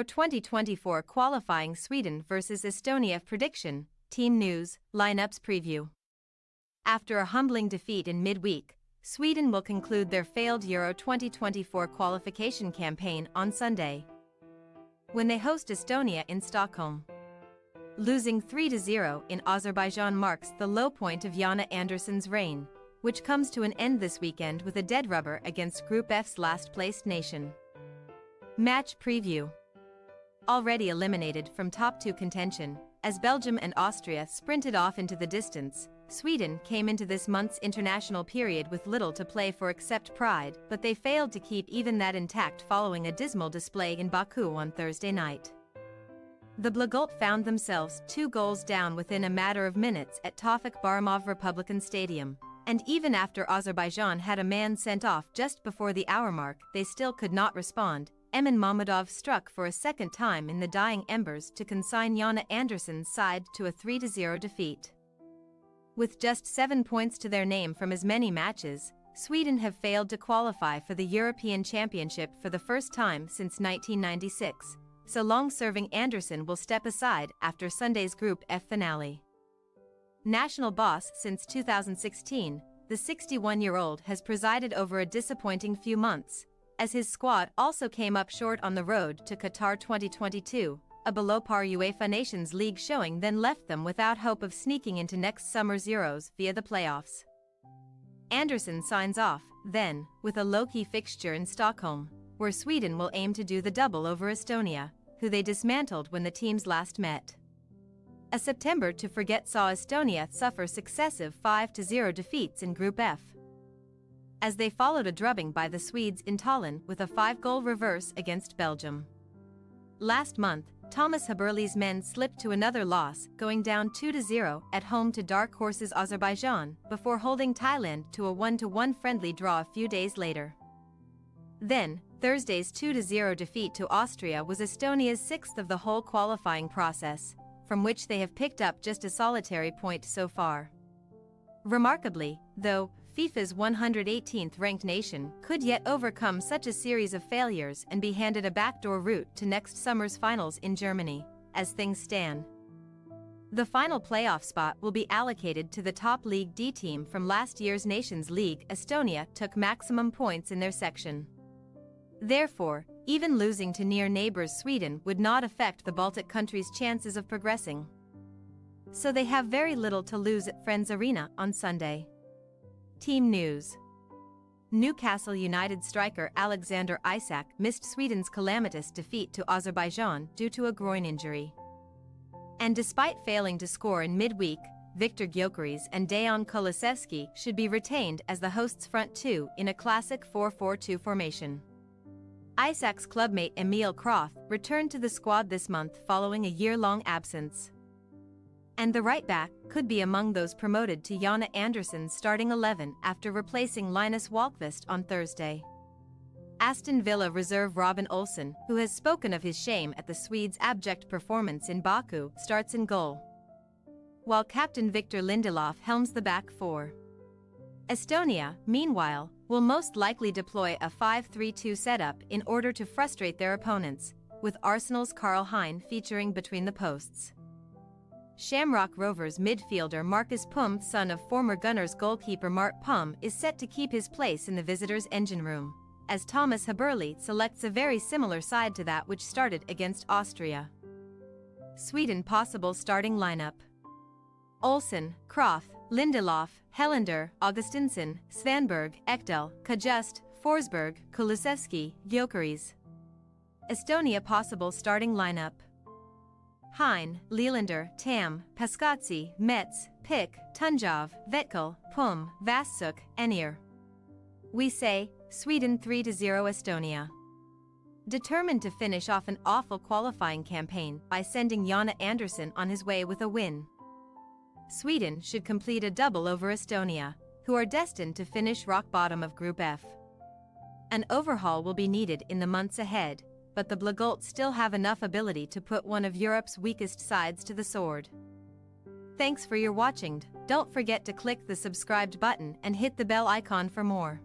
Euro 2024 Qualifying Sweden vs Estonia prediction, team news, lineups preview. After a humbling defeat in midweek, Sweden will conclude their failed Euro 2024 qualification campaign on Sunday, when they host Estonia in Stockholm. Losing 3-0 in Azerbaijan marks the low point of Jonna Andersson's reign, which comes to an end this weekend with a dead rubber against Group F's last-placed nation. Match preview. Already eliminated from top two contention, as Belgium and Austria sprinted off into the distance, Sweden came into this month's international period with little to play for except pride, but they failed to keep even that intact following a dismal display in Baku on Thursday night. The Blagult found themselves 2 goals down within a matter of minutes at Tawfik Baramov Republican Stadium, and even after Azerbaijan had a man sent off just before the hour mark, they still could not respond. Emin Mammadov struck for a second time in the dying embers to consign Jonna Andersson's side to a 3-0 defeat. With just 7 points to their name from as many matches, Sweden have failed to qualify for the European Championship for the first time since 1996, so long-serving Andersson will step aside after Sunday's Group F finale. National boss since 2016, the 61-year-old has presided over a disappointing few months, as his squad also came up short on the road to Qatar 2022, a below-par UEFA Nations League showing then left them without hope of sneaking into next summer's Euros via the playoffs. Andersson signs off, then, with a low-key fixture in Stockholm, where Sweden will aim to do the double over Estonia, who they dismantled when the teams last met. A September to forget saw Estonia suffer successive 5-0 defeats in Group F, as they followed a drubbing by the Swedes in Tallinn with a 5-goal reverse against Belgium. Last month, Thomas Haberli's men slipped to another loss, going down 2-0 at home to dark horses Azerbaijan, before holding Thailand to a 1-1 friendly draw a few days later. Then, Thursday's 2-0 defeat to Austria was Estonia's 6th of the whole qualifying process, from which they have picked up just a solitary point so far. Remarkably, though, FIFA's 118th ranked nation could yet overcome such a series of failures and be handed a backdoor route to next summer's finals in Germany, as things stand. The final playoff spot will be allocated to the top League D team from last year's Nations League. Estonia took maximum points in their section. Therefore, even losing to near neighbors Sweden would not affect the Baltic countries' chances of progressing. So they have very little to lose at Friends Arena on Sunday. Team news. Newcastle United striker Alexander Isak missed Sweden's calamitous defeat to Azerbaijan due to a groin injury. And despite failing to score in midweek, Viktor Gyökeres and Dejan Kulusevski should be retained as the hosts' front two in a classic 4-4-2 formation. Isak's clubmate Emil Kroth returned to the squad this month following a year-long absence. And the right-back could be among those promoted to Jonna Andersson's starting 11 after replacing Linus Wahlqvist on Thursday. Aston Villa reserve Robin Olsen, who has spoken of his shame at the Swedes' abject performance in Baku, starts in goal, while captain Victor Lindelof helms the back four. Estonia, meanwhile, will most likely deploy a 5-3-2 setup in order to frustrate their opponents, with Arsenal's Karl Hein featuring between the posts. Shamrock Rovers midfielder Marcus Pum, son of former Gunners goalkeeper Mart Pum, is set to keep his place in the visitors' engine room, as Thomas Haberli selects a very similar side to that which started against Austria. Sweden possible starting lineup: Olsen, Kroth, Lindelof, Helander, Augustinsson, Svanberg, Ekdal, Kajust, Forsberg, Kulusevski, Gyökeres. Estonia possible starting lineup: Hein, Lielander, Tam, Paskatsi, Metz, Pick, Tunjov, Vetkel, Pum, Vassuk, Enir. We say, Sweden 3-0 Estonia. Determined to finish off an awful qualifying campaign by sending Jonna Andersson on his way with a win, Sweden should complete a double over Estonia, who are destined to finish rock bottom of Group F. An overhaul will be needed in the months ahead, but the Blagult still have enough ability to put one of Europe's weakest sides to the sword. Thanks for your watching. Don't forget to click the subscribed button and hit the bell icon for more.